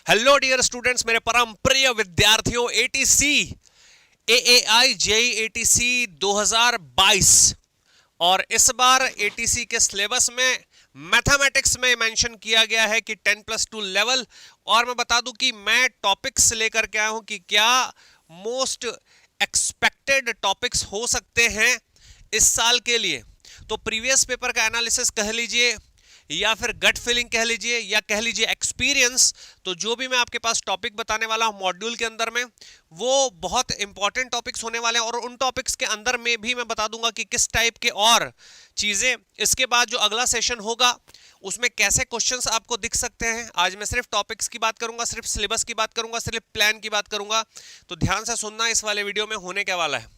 Hello dear students, मेरे परम प्रिय विद्यार्थियों। एटीसी एएआई जेई एटीसी 2022 और इस बार एटीसी के सिलेबस में मैथमेटिक्स में मेंशन किया गया है कि 10+2 लेवल। और मैं बता दूं कि मैं टॉपिक्स लेकर के आया हूं कि क्या मोस्ट एक्सपेक्टेड टॉपिक्स हो सकते हैं इस साल के लिए। तो प्रीवियस पेपर का एनालिसिस कह लीजिए या फिर गट फीलिंग कह लीजिए या कह लीजिए एक्सपीरियंस। तो जो भी मैं आपके पास टॉपिक बताने वाला हूं मॉड्यूल के अंदर में, वो बहुत इंपॉर्टेंट टॉपिक्स होने वाले हैं और उन टॉपिक्स के अंदर में भी मैं बता दूंगा कि किस टाइप के और चीजें इसके बाद जो अगला सेशन होगा उसमें कैसे क्वेश्चंस आपको दिख सकते हैं। आज मैं सिर्फ टॉपिक्स की बात करूंगा, सिर्फ सिलेबस की बात करूंगा, सिर्फ प्लान की बात करूंगा। तो ध्यान से सुनना इस वाले वीडियो में होने क्या वाला है।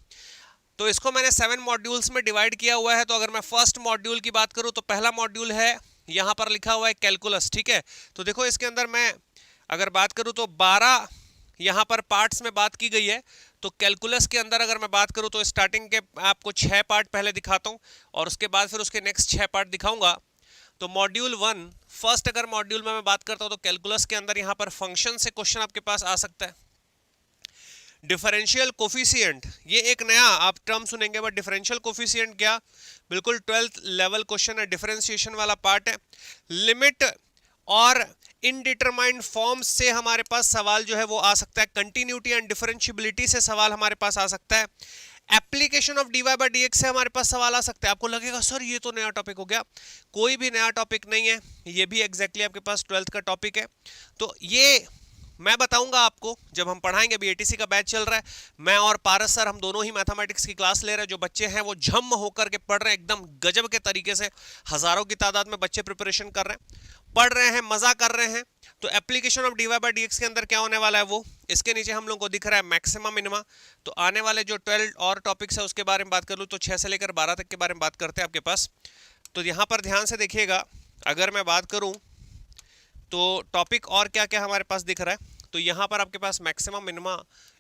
तो इसको मैंने 7 मॉड्यूल्स में डिवाइड किया हुआ है। तो अगर मैं फर्स्ट मॉड्यूल की बात करूं तो पहला मॉड्यूल है, यहां पर लिखा हुआ है कैलकुलस। ठीक है, तो देखो इसके अंदर मैं अगर बात करूं तो 12 यहां पर पार्ट्स में बात की गई है। तो कैलकुलस के अंदर अगर मैं बात करूं तो स्टार्टिंग के आपको 6 पार्ट पहले दिखाता हूं और उसके बाद फिर उसके नेक्स्ट 6 पार्ट दिखाऊंगा। तो मॉड्यूल 1 फर्स्ट अगर मॉड्यूल में मैं बात करता हूं तो कैलकुलस के अंदर यहां पर फंक्शन से क्वेश्चन आपके पास आ सकता है। डिफरेंशियल कोफिशिएंट, ये एक नया आप टर्म सुनेंगे, बट डिफरेंशियल कोफिशिएंट क्या, बिल्कुल 12th लेवल क्वेश्चन है, डिफरेंशिएशन वाला पार्ट है। लिमिट और इनडिटरमाइंड फॉर्म्स से हमारे पास सवाल जो है वो आ सकता है। कंटिन्यूटी एंड डिफरेंशिएबिलिटी से सवाल हमारे पास आ सकता है। Application of D Y by D X से हमारे पास सवाल आ सकता है। आपको लगेगा सर ये तो नया टॉपिक हो गया, कोई भी नया टॉपिक नहीं है, ये भी एग्जैक्टली आपके पास 12th का टॉपिक है। तो ये मैं बताऊंगा आपको जब हम पढ़ाएंगे। अभी एटीसी का बैच चल रहा है, मैं और पारस सर हम दोनों ही मैथमेटिक्स की क्लास ले रहे हैं। जो बच्चे हैं वो झम होकर के पढ़ रहे हैं, एकदम गजब के तरीके से। हजारों की तादाद में बच्चे प्रिपरेशन कर रहे हैं, पढ़ रहे हैं, मजा कर रहे हैं। तो application of D Y by D X के अंदर क्या होने वाला है, वो इसके नीचे हम लोग को दिख रहा है मैक्सिमम मिनिमा। तो आने वाले जो 12 और टॉपिक्स है उसके बारे में बात कर लूँ तो 6 से लेकर 12 तक के बारे में बात करते हैं आपके पास। तो यहाँ पर ध्यान से देखिएगा, अगर मैं बात करूँ तो टॉपिक और क्या क्या हमारे पास दिख रहा है। तो यहाँ पर आपके पास मैक्सिमम मिनिमा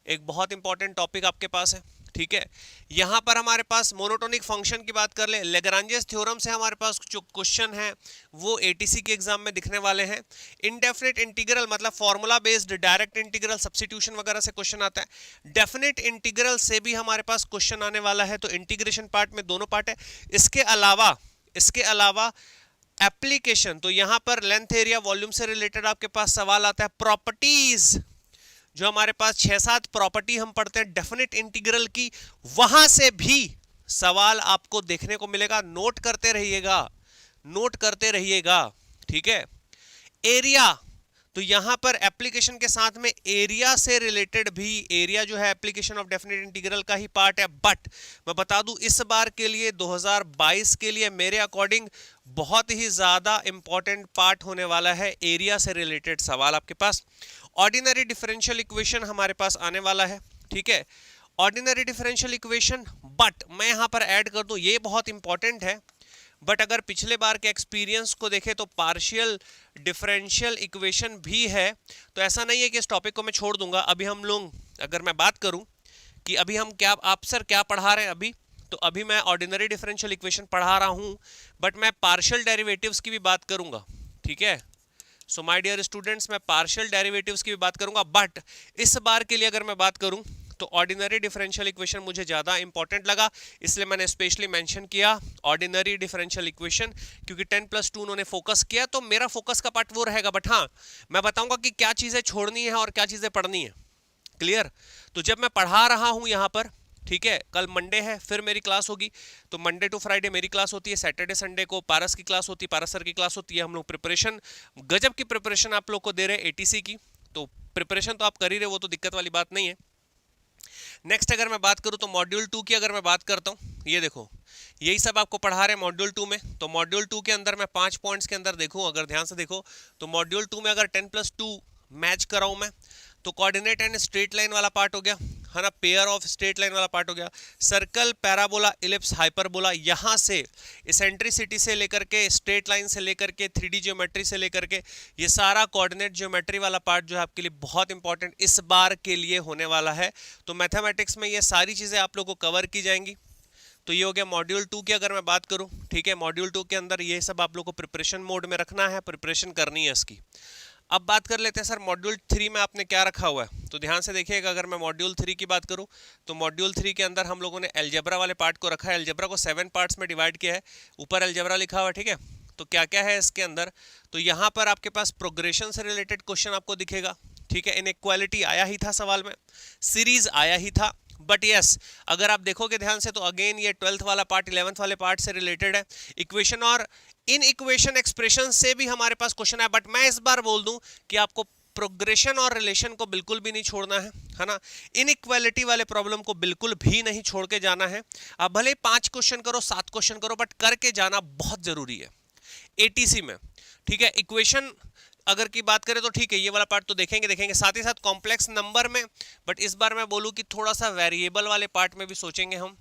एक बहुत इंपॉर्टेंट टॉपिक आपके पास है। ठीक है, यहाँ पर हमारे पास मोनोटोनिक फंक्शन की बात कर ले, लेग्रांजेस थ्योरम से हमारे पास जो क्वेश्चन है वो एटीसी के एग्जाम में दिखने वाले हैं। इनडेफिनिट इंटीग्रल मतलब formula based direct integral substitution वगैरह से क्वेश्चन आता है। डेफिनेट इंटीग्रल से भी हमारे पास क्वेश्चन आने वाला है। तो इंटीग्रेशन पार्ट में दोनों पार्ट है। इसके अलावा एप्लीकेशन, तो यहां पर लेंथ एरिया वॉल्यूम से रिलेटेड आपके पास सवाल आता है। प्रॉपर्टीज, जो हमारे पास 6-7 प्रॉपर्टी हम पढ़ते हैं डेफिनेट इंटीग्रल की, वहां से भी सवाल आपको देखने को मिलेगा। नोट करते रहिएगा, नोट करते रहिएगा। ठीक है, एरिया, तो यहां पर एप्लीकेशन के साथ में एरिया से रिलेटेड भी, एरिया जो है एप्लीकेशन ऑफ डेफिनेट इंटीग्रल का ही पार्ट है। बट मैं बता दूं इस बार के लिए 2022 के लिए मेरे अकॉर्डिंग बहुत ही ज्यादा इंपॉर्टेंट पार्ट होने वाला है एरिया से रिलेटेड सवाल आपके पास। ऑर्डिनरी डिफरेंशियल इक्वेशन हमारे पास आने वाला है। ठीक है, ऑर्डिनरी डिफरेंशियल इक्वेशन, बट मैं यहां पर ऐड कर दूं ये बहुत इंपॉर्टेंट है। बट अगर पिछले बार के एक्सपीरियंस को देखें तो पार्शियल डिफरेंशियल इक्वेशन भी है। तो ऐसा नहीं है कि इस टॉपिक को मैं छोड़ दूंगा। अभी हम लोग, अगर मैं बात करूं कि अभी हम क्या, आप सर क्या पढ़ा रहे हैं अभी, तो अभी मैं ऑर्डिनरी डिफरेंशियल इक्वेशन पढ़ा रहा हूं, बट मैं पार्शियल डेरिवेटिव्स की भी बात करूंगा। ठीक है, सो माय डियर स्टूडेंट्स, मैं पार्शियल डेरिवेटिव्स की भी बात करूंगा। बट इस बार के लिए अगर मैं बात करूं तो ऑर्डिनरी डिफरेंशियल इक्वेशन मुझे ज़्यादा इंपॉर्टेंट लगा, इसलिए मैंने स्पेशली मेंशन किया ऑर्डिनरी डिफरेंशियल इक्वेशन, क्योंकि 10+2 उन्होंने फोकस किया। तो मेरा फोकस का पार्ट वो रहेगा। बट हाँ, मैं बताऊंगा कि क्या चीज़ें छोड़नी है और क्या चीज़ें पढ़नी है। क्लियर? तो जब मैं पढ़ा रहा हूँ यहाँ पर, ठीक है, कल मंडे है, फिर मेरी क्लास होगी। तो मंडे टू फ्राइडे मेरी क्लास होती है, सैटरडे संडे को पारस की क्लास होती है, पारस सर की क्लास होती है। हम लोग प्रिपरेशन, गजब की प्रिपरेशन आप लोग को दे रहे हैं एटीसी की। तो प्रिपरेशन तो आप कर ही रहे, वो तो दिक्कत वाली बात नहीं है। नेक्स्ट अगर मैं बात करूं तो मॉड्यूल 2 की अगर मैं बात करता हूं, ये देखो यही सब आपको पढ़ा रहे हैं मॉड्यूल 2 में। तो मॉड्यूल 2 के अंदर मैं 5 पॉइंट्स के अंदर देखूं, अगर ध्यान से देखो तो मॉड्यूल 2 में अगर 10+2 मैच कराऊं मैं, तो कोऑर्डिनेट एंड स्ट्रेट लाइन वाला पार्ट हो गया है ना, पेयर ऑफ स्ट्रेट लाइन वाला पार्ट हो गया, सर्कल, पैराबोला, इलिप्स, हाइपरबोला, यहाँ से इसेंट्रिसिटी से लेकर के, स्ट्रेट लाइन से लेकर के, 3D ज्योमेट्री से लेकर के, ये सारा कोऑर्डिनेट ज्योमेट्री वाला पार्ट जो है आपके लिए बहुत इंपॉर्टेंट इस बार के लिए होने वाला है। तो मैथमेटिक्स में ये सारी चीज़ें आप लोगों को कवर की जाएंगी। तो ये हो गया मॉड्यूल 2 की अगर मैं बात करूं। ठीक है, मॉड्यूल 2 के अंदर ये सब आप लोग को प्रिपरेशन मोड में रखना है, प्रिपरेशन करनी है इसकी। अब बात कर लेते हैं सर मॉड्यूल 3 में आपने क्या रखा हुआ है। तो ध्यान से देखिएगा, अगर मैं मॉड्यूल 3 की बात करूं तो मॉड्यूल 3 के अंदर हम लोगों ने अलजेब्रा वाले पार्ट को रखा है। अलजेब्रा को 7 पार्ट्स में डिवाइड किया है, ऊपर अलजेब्रा लिखा हुआ है, ठीक है। तो क्या क्या है इसके अंदर, तो यहाँ पर आपके पास प्रोग्रेशन से रिलेटेड क्वेश्चन आपको दिखेगा, ठीक है। इनइक्वालिटी आया ही था सवाल में, सीरीज आया ही था, बट यस अगर आप देखोगे ध्यान से तो अगेन ये 12th वाला पार्ट 11th वाले पार्ट से रिलेटेड है। इक्वेशन और इन इक्वेशन एक्सप्रेशन से भी हमारे पास क्वेश्चन है, बट मैं इस बार बोल दूं कि आपको प्रोग्रेशन और रिलेशन को बिल्कुल भी नहीं छोड़ना है ना। इनइक्वालिटी वाले प्रॉब्लम को बिल्कुल भी नहीं छोड़ के जाना है। आप भले 5 क्वेश्चन करो 7 क्वेश्चन करो, बट करके जाना बहुत जरूरी है एटीसी में, ठीक है। इक्वेशन अगर की बात करें तो ठीक है, ये वाला पार्ट तो देखेंगे, साथ ही साथ कॉम्प्लेक्स नंबर में, बट इस बार मैं बोलूं कि थोड़ा सा वेरिएबल वाले पार्ट में भी सोचेंगे हम,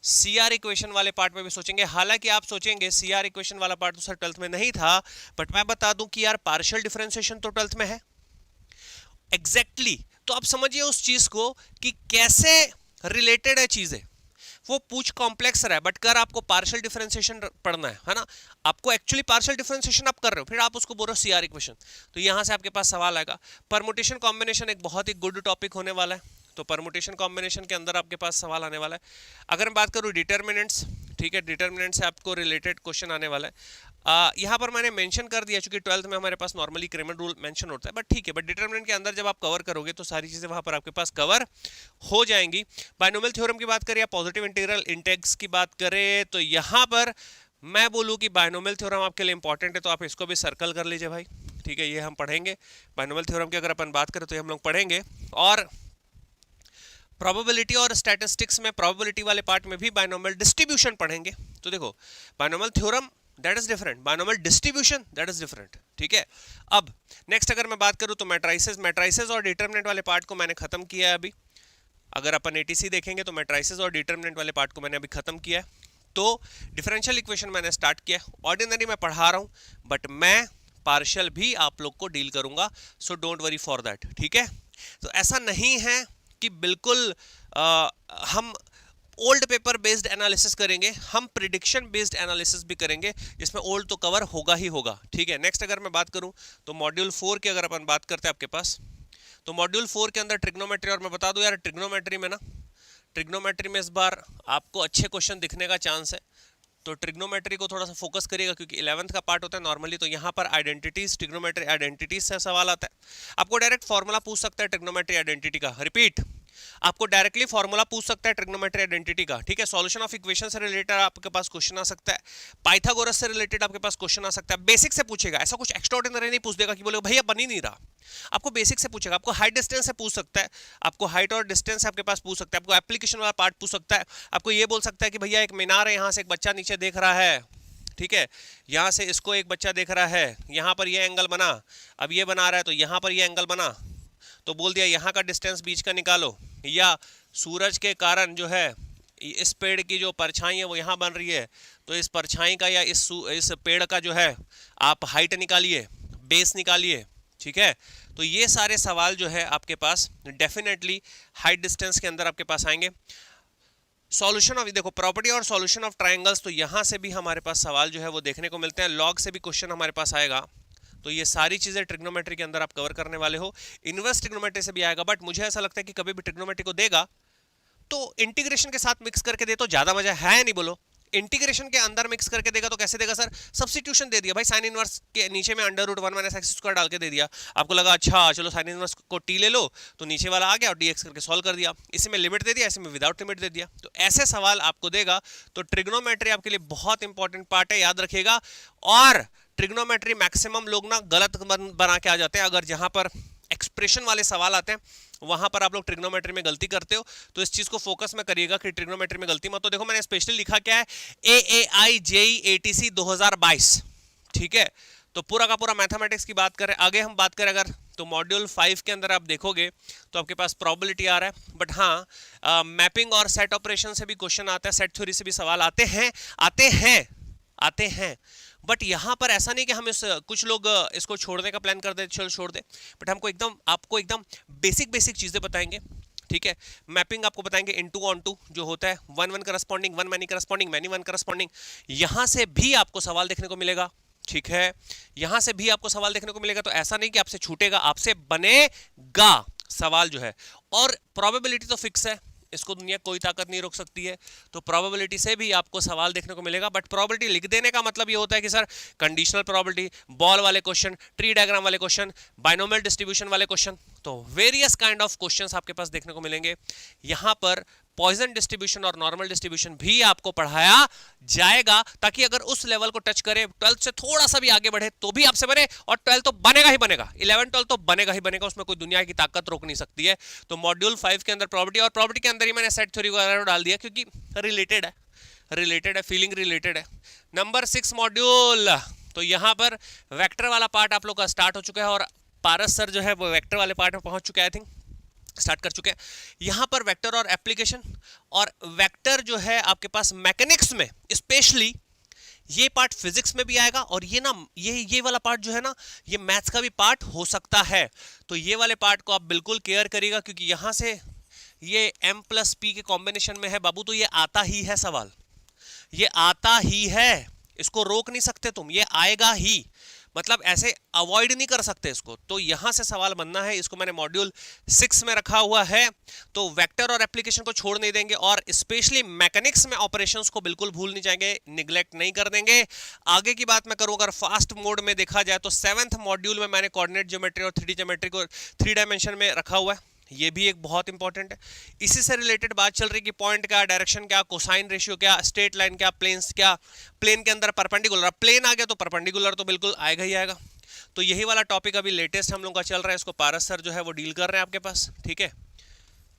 सीआर इक्वेशन वाले पार्ट में भी सोचेंगे। हालांकि आप सोचेंगे सीआर इक्वेशन वाला पार्ट तो सर 12th में नहीं था, बट मैं बता दूं कि यार पार्शियल डिफरेंशिएशन तो 12th में है एग्जैक्टली तो आप समझिए उस चीज को कि कैसे रिलेटेड है चीजें। वो पूछ कॉम्प्लेक्स रहा है, बट कर आपको पार्शियल डिफरेंशिएशन पढ़ना है ना। आपको एक्चुअली पार्शियल डिफरेंशिएशन आप कर रहे हो, फिर आप उसको बोल रहे हो सीआर इक्वेशन, तो यहां से आपके पास सवाल आएगा। परमुटेशन कॉम्बिनेशन एक बहुत ही गुड टॉपिक होने वाला है, तो परमुटेशन कॉम्बिनेशन के अंदर आपके पास सवाल आने वाला है। अगर मैं बात करूं डिटर्मिनेंट्स, ठीक है, डिटर्मिनेंट से आपको रिलेटेड क्वेश्चन आने वाला है। यहाँ पर मैंने मेंशन कर दिया, चूंकि 12th में हमारे पास नॉर्मली क्रेमर रूल मेंशन होता है, बट ठीक है, बट डिटरमिनेंट के अंदर जब आप कवर करोगे तो सारी चीजें वहां पर आपके पास कवर हो जाएंगी। बाइनोमियल थ्योरम की बात करें या पॉजिटिव इंटीग्रल इंडेक्स की बात करें, तो यहाँ पर मैं बोलूँ कि बाइनोमियल थ्योरम आपके लिए इंपॉर्टेंट है, तो आप इसको भी सर्कल कर लीजिए भाई, ठीक है। ये हम पढ़ेंगे बाइनोमियल थ्योरम की, अगर अपन बात करें तो हम लोग पढ़ेंगे। और प्रोबेबिलिटी और स्टैटिस्टिक्स में प्रोबेबिलिटी वाले पार्ट में भी बाइनोमियल डिस्ट्रीब्यूशन पढ़ेंगे। तो देखो binomial theorem that is different, binomial distribution that is different, ठीक है। अब नेक्स्ट अगर मैं बात करूं तो मैट्राइसेस और डिटरमिनेंट वाले पार्ट को मैंने खत्म किया है अभी। अगर अपन एटीसी देखेंगे तो मैट्राइसेस और डिटरमिनेंट वाले पार्ट को मैंने अभी खत्म किया है। तो डिफरेंशियल इक्वेशन मैंने स्टार्ट किया, ऑर्डिनरी मैं पढ़ा रहा हूं, बट मैं पार्शियल भी आप लोग को डील करूंगा, so don't worry for that, ठीक है। तो ऐसा नहीं है कि बिल्कुल हम ओल्ड पेपर बेस्ड एनालिसिस करेंगे, हम प्रिडिक्शन बेस्ड एनालिसिस भी करेंगे, जिसमें ओल्ड तो कवर होगा ही होगा, ठीक है। नेक्स्ट अगर मैं बात करूं तो मॉड्यूल 4 की अगर अपन बात करते हैं आपके पास, तो मॉड्यूल 4 के अंदर ट्रिग्नोमेट्री, और मैं बता दूं यार ट्रिग्नोमेट्री में इस बार आपको अच्छे क्वेश्चन दिखने का चांस है, तो ट्रिग्नोमेट्री को थोड़ा सा फोकस करिएगा, क्योंकि 11th का पार्ट होता है नॉर्मली, तो यहाँ पर आइडेंटिटीज, ट्रिग्नोमेट्री आइडेंटिटीज से सवाल आता है। आपको डायरेक्ट फॉर्मूला पूछ सकता है ट्रिग्नोमेट्री आइडेंटिटी का, रिपीट, आपको डायरेक्टली फॉर्मूला पूछ सकता है ट्रिग्नोमेट्री आइडेंटिटी का, ठीक है। सॉल्यूशन ऑफ इक्वेशन से रिलेटेड आपके पास क्वेश्चन आ सकता है, पाइथागोरस से रिलेटेड आपके पास क्वेश्चन आ सकता है, बेसिक से पूछेगा, ऐसा कुछ एक्स्ट्राऑर्डिनरी नहीं पूछ देगा कि बोले भैया बन ही नहीं रहा, आपको बेसिक से पूछेगा। आपको हाइट डिस्टेंस से पूछ सकता है, आपको हाइट और डिस्टेंस आपके पास पूछ सकता है, आपको एप्लीकेशन वाला पार्ट पूछ सकता है, आपको ये बोल सकता है कि भैया एक मीनार है, यहाँ से एक बच्चा नीचे देख रहा है, ठीक है, यहाँ से इसको एक बच्चा देख रहा है, यहाँ पर ये एंगल बना, अब ये बना रहा है तो यहाँ पर ये एंगल बना, तो बोल दिया यहाँ का डिस्टेंस बीच का निकालो, या सूरज के कारण जो है इस पेड़ की जो परछाई है वो यहाँ बन रही है, तो इस परछाई का या इस पेड़ का जो है आप हाइट निकालिए, बेस निकालिए, ठीक है। तो ये सारे सवाल जो है आपके पास डेफिनेटली हाइट डिस्टेंस के अंदर आपके पास आएंगे। सॉल्यूशन ऑफ, देखो प्रॉपर्टी और सॉल्यूशन ऑफ ट्रायंगल्स, तो यहाँ से भी हमारे पास सवाल जो है वो देखने को मिलते हैं, लॉग से भी क्वेश्चन हमारे पास आएगा, तो ये सारी चीजें ट्रिग्नोमेट्री के अंदर आप कवर करने वाले हो। इनवर्स ट्रिग्नोमेट्री से भी आएगा, बट मुझे ऐसा लगता है कि कभी भी ट्रिग्नोमेट्री को देगा तो इंटीग्रेशन के साथ मिक्स करके दे तो ज्यादा मजा है, नहीं बोलो। इंटीग्रेशन के अंदर मिक्स करके देगा तो कैसे देगा सर, सब्स्टिट्यूशन दे दिया भाई, साइन इनवर्स के नीचे में under root 1 minus X square डाल के दे दिया, आपको लगा अच्छा चलो साइन इनवर्स को टी ले लो, तो नीचे वाला आ गया और डीएक्स करके सॉल्व कर दिया, इसी में लिमिट दे दिया, इसी में विदाउट लिमिट दे दिया, तो ऐसे सवाल आपको देगा। तो ट्रिग्नोमेट्री आपके लिए बहुत इंपॉर्टेंट पार्ट है, याद रखिएगा। और ट्रिग्नोमेट्री मैक्सिमम लोग ना गलत बना के आ जाते हैं, अगर जहां पर एक्सप्रेशन वाले सवाल आते हैं वहां पर आप लोग ट्रिग्नोमेट्री में गलती करते हो, तो इस चीज को फोकस में करिएगा कि ट्रिग्नोमेट्री में गलती मत। तो देखो मैंने स्पेशली लिखा क्या है, AAI JEE ATC 2022, ठीक है। तो पूरा का पूरा मैथमेटिक्स की बात करें, आगे हम बात करें अगर, तो मॉड्यूल 5 के अंदर आप देखोगे तो आपके पास प्रोबेबिलिटी आ रहा है, बट हाँ मैपिंग और सेट ऑपरेशन से भी क्वेश्चन आता है, सेट थ्योरी से भी सवाल आते हैं, बट यहाँ पर ऐसा नहीं कि हम कुछ लोग इसको छोड़ने का प्लान कर दे, चलो छोड़ दे, बट हमको आपको एकदम बेसिक चीजें बताएंगे, ठीक है। मैपिंग आपको बताएंगे इनटू ऑन टू जो होता है, 1 1 corresponding, 1 many corresponding, many 1 corresponding, यहां से भी आपको सवाल देखने को मिलेगा, ठीक है, यहां से भी आपको सवाल देखने को मिलेगा, तो ऐसा नहीं कि आपसे छूटेगा, आपसे बनेगा सवाल जो है। और प्रोबेबिलिटी तो फिक्स है, इसको दुनिया कोई ताकत नहीं रोक सकती है, तो प्रोबेबिलिटी से भी आपको सवाल देखने को मिलेगा। बट प्रोबेबिलिटी लिख देने का मतलब ये होता है कि सर कंडीशनल प्रोबेबिलिटी, बॉल वाले क्वेश्चन, ट्री डायग्राम वाले क्वेश्चन, बाइनोमियल डिस्ट्रीब्यूशन वाले क्वेश्चन, तो वेरियस काइंड ऑफ क्वेश्चंस आपके पास देखने को मिलेंगे। यहां पर पॉइजन डिस्ट्रीब्यूशन और नॉर्मल डिस्ट्रीब्यूशन भी आपको पढ़ाया जाएगा, ताकि अगर उस लेवल को टच करे, 12th से थोड़ा सा भी आगे बढ़े तो भी आपसे बने, और 12 तो बनेगा ही बनेगा, 11 12 तो बनेगा ही बनेगा, उसमें कोई दुनिया की ताकत रोक नहीं सकती है। तो मॉड्यूल 5 के अंदर प्रॉपर्टी, और प्रॉपर्टी के अंदर ही मैंने सेट थ्योरी वगैरह डाल दिया, क्योंकि रिलेटेड है, फीलिंग रिलेटेड है। नंबर 6 मॉड्यूल, तो यहां पर वेक्टर वाला पार्ट आप लोग का स्टार्ट हो चुका है, और पारस सर जो है वो वेक्टर वाले पार्ट में पहुंच चुके हैं, आई थिंक स्टार्ट कर चुके हैं। यहां पर वेक्टर और एप्लीकेशन, और वेक्टर जो है आपके पास मैकेनिक्स में स्पेशली ये पार्ट फिजिक्स में भी आएगा, और ये ना ये वाला पार्ट जो है ना, ये मैथ्स का भी पार्ट हो सकता है। तो ये वाले पार्ट को आप बिल्कुल केयर करिएगा, क्योंकि यहां से ये m प्लस p के कॉम्बिनेशन में है बाबू, तो ये आता ही है सवाल, ये आता ही है, इसको रोक नहीं सकते तुम, ये आएगा ही, मतलब ऐसे अवॉइड नहीं कर सकते इसको। तो यहां से सवाल बनना है, इसको मैंने मॉड्यूल 6 में रखा हुआ है। तो वेक्टर और एप्लीकेशन को छोड़ नहीं देंगे, और स्पेशली मैकेनिक्स में ऑपरेशंस को बिल्कुल भूल नहीं जाएंगे, निगलेक्ट नहीं कर देंगे। आगे की बात मैं करूं, अगर फास्ट मोड में देखा जाए तो 7th मॉड्यूल में मैंने कोऑर्डिनेट ज्योमेट्री और 3D ज्योमेट्री को 3 डायमेंशन में रखा हुआ है, ये भी एक बहुत इंपॉर्टेंट है। इसी से रिलेटेड बात चल रही कि पॉइंट क्या, डायरेक्शन क्या, कोसाइन रेशियो क्या, स्ट्रेट लाइन क्या, प्लेन्स क्या, प्लेन के अंदर परपेंडिकुलर, प्लेन आ गया तो परपेंडिकुलर तो बिल्कुल आएगा ही आएगा। तो यही वाला टॉपिक अभी लेटेस्ट हम लोग का चल रहा है, इसको पारस सर जो है वो डील कर रहे हैं आपके पास, ठीक है,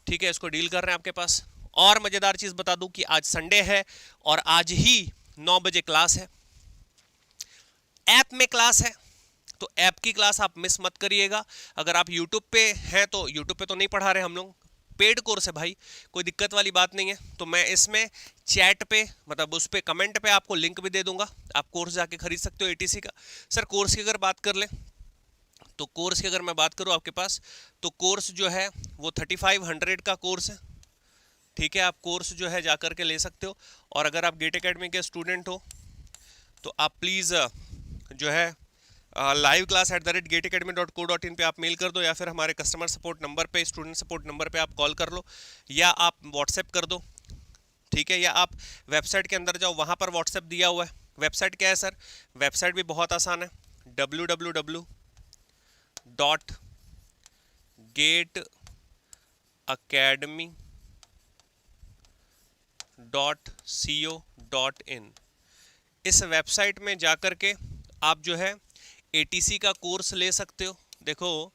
ठीक है, इसको डील कर रहे हैं आपके पास। और मजेदार चीज बता दूं कि आज संडे है, और आज ही 9 बजे क्लास है, ऐप में क्लास है, तो ऐप की क्लास आप मिस मत करिएगा। अगर आप YouTube पे हैं तो YouTube पे तो नहीं पढ़ा रहे हम लोग, पेड कोर्स है भाई, कोई दिक्कत वाली बात नहीं है। तो मैं इसमें चैट पे, मतलब उस पे कमेंट पे आपको लिंक भी दे दूंगा, आप कोर्स जाके खरीद सकते हो ATC का। सर कोर्स की अगर बात कर लें, तो कोर्स की अगर मैं बात करूं आपके पास, तो कोर्स जो है वो 3500 का कोर्स है, ठीक है, आप कोर्स जो है जाकर के ले सकते हो। और अगर आप गेट एकेडमी के स्टूडेंट हो तो आप प्लीज़ जो है live@gateacademy.co.in पे आप मेल कर दो, या फिर हमारे कस्टमर सपोर्ट नंबर पे, स्टूडेंट सपोर्ट नंबर पे आप कॉल कर लो, या आप व्हाट्सएप कर दो, ठीक है, या आप वेबसाइट के अंदर जाओ, वहाँ पर व्हाट्सएप दिया हुआ है। वेबसाइट क्या है सर? वेबसाइट भी बहुत आसान है, www.gateacademy.co.in। इस वेबसाइट में जाकर के आप जो है ATC का कोर्स ले सकते हो। देखो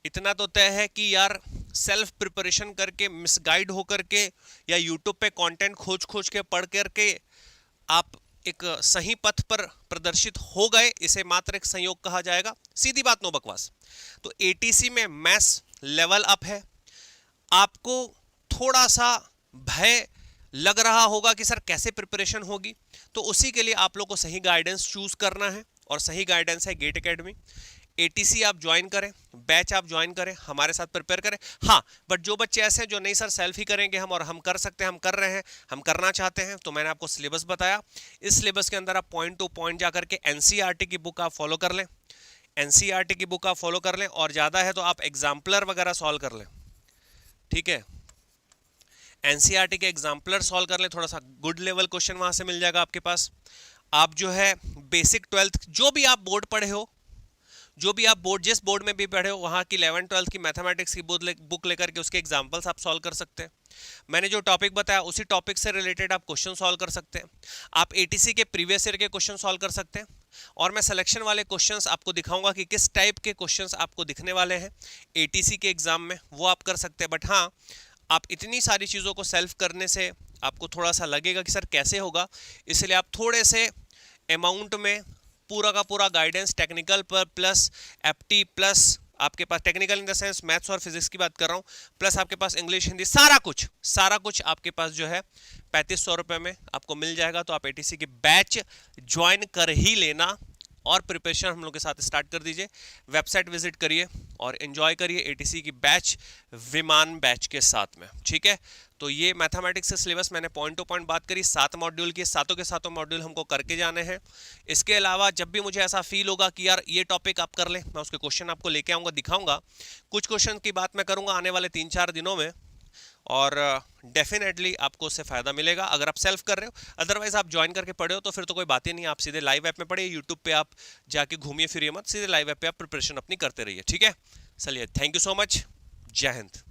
इतना तो तय है कि यार सेल्फ प्रिपरेशन करके, मिसगाइड होकर के, या यूट्यूब पे कंटेंट खोज के पढ़ करके आप एक सही पथ पर प्रदर्शित हो गए, इसे मात्र एक संयोग कहा जाएगा, सीधी बात, नो बकवास। तो ATC में मैथ्स लेवल अप है, आपको थोड़ा सा भय लग रहा होगा कि सर कैसे प्रिपरेशन होगी, तो उसी के लिए आप लोग को सही गाइडेंस चूज करना है, और सही गाइडेंस है गेट एकेडमी। ATC आप ज्वाइन करें, बैच आप ज्वाइन करें, हमारे साथ प्रिपेयर करें। हाँ, बट जो बच्चे ऐसे हैं जो नहीं सर सेल्फ ही करेंगे हम, और हम कर सकते हैं, हम कर रहे हैं, हम करना चाहते हैं, तो मैंने आपको सिलेबस बताया। इस सिलेबस के अंदर आप पॉइंट टू पॉइंट जाकर के NCERT की बुक आप फॉलो कर लें, NCERT की बुक आप फॉलो कर लें, और ज़्यादा है तो आप एग्जाम्पलर वगैरह सॉल्व कर लें, ठीक है, NCERT के एग्जाम्पलर सॉल्व कर लें, थोड़ा सा गुड लेवल क्वेश्चन वहाँ से मिल जाएगा आपके पास। आप जो है बेसिक 12th, जो भी आप बोर्ड पढ़े हो, जो भी आप बोर्ड, जिस बोर्ड में भी पढ़े हो, वहाँ की 11th 12th की मैथमेटिक्स की बुक लेकर के उसके एग्जाम्पल्स आप सॉल्व कर सकते हैं। मैंने जो टॉपिक बताया उसी टॉपिक से रिलेटेड आप क्वेश्चन सॉल्व कर सकते हैं। आप ATC के प्रीवियस ईयर के क्वेश्चन सॉल्व कर सकते हैं, और मैं सिलेक्शन वाले क्वेश्चंस आपको दिखाऊंगा कि किस टाइप के क्वेश्चंस आपको दिखने वाले हैं ATC के एग्जाम में, वो आप कर सकते हैं। बट हाँ, आप इतनी सारी चीज़ों को सेल्फ करने से आपको थोड़ा सा लगेगा कि सर कैसे होगा, इसलिए आप थोड़े से अमाउंट में पूरा का पूरा गाइडेंस, टेक्निकल पर प्लस FT प्लस आपके पास, technical in the sense maths और फिजिक्स की बात कर रहा हूँ, प्लस आपके पास इंग्लिश, हिंदी, सारा कुछ आपके पास जो है 3500 रुपये में आपको मिल जाएगा। तो आप ATC की बैच ज्वाइन कर ही लेना, और प्रिपरेशन हम लोग के साथ स्टार्ट कर दीजिए। वेबसाइट विजिट करिए और एंजॉय करिए एटीसी की बैच, विमान बैच के साथ में, ठीक है। तो ये मैथमेटिक्स का सिलेबस मैंने पॉइंट टू पॉइंट बात करी, 7 मॉड्यूल की, सातों के सातों मॉड्यूल हमको करके जाने हैं। इसके अलावा जब भी मुझे ऐसा फील होगा कि यार ये टॉपिक आप कर ले, मैं उसके क्वेश्चन आपको लेके आऊँगा, दिखाऊंगा। कुछ क्वेश्चन की बात मैं करूँगा आने वाले 3-4 दिनों में, और डेफिनेटली आपको उससे फ़ायदा मिलेगा अगर आप सेल्फ कर रहे हो। अदरवाइज आप ज्वाइन करके पढ़े हो तो फिर तो कोई बात ही नहीं, आप सीधे लाइव ऐप में पढ़िए, यूट्यूब पे आप जाके घूमिए फिरिए मत, सीधे लाइव ऐप पे आप प्रिपरेशन अपनी करते रहिए, ठीक है। चलिए, थैंक यू सो मच, जय हिंद।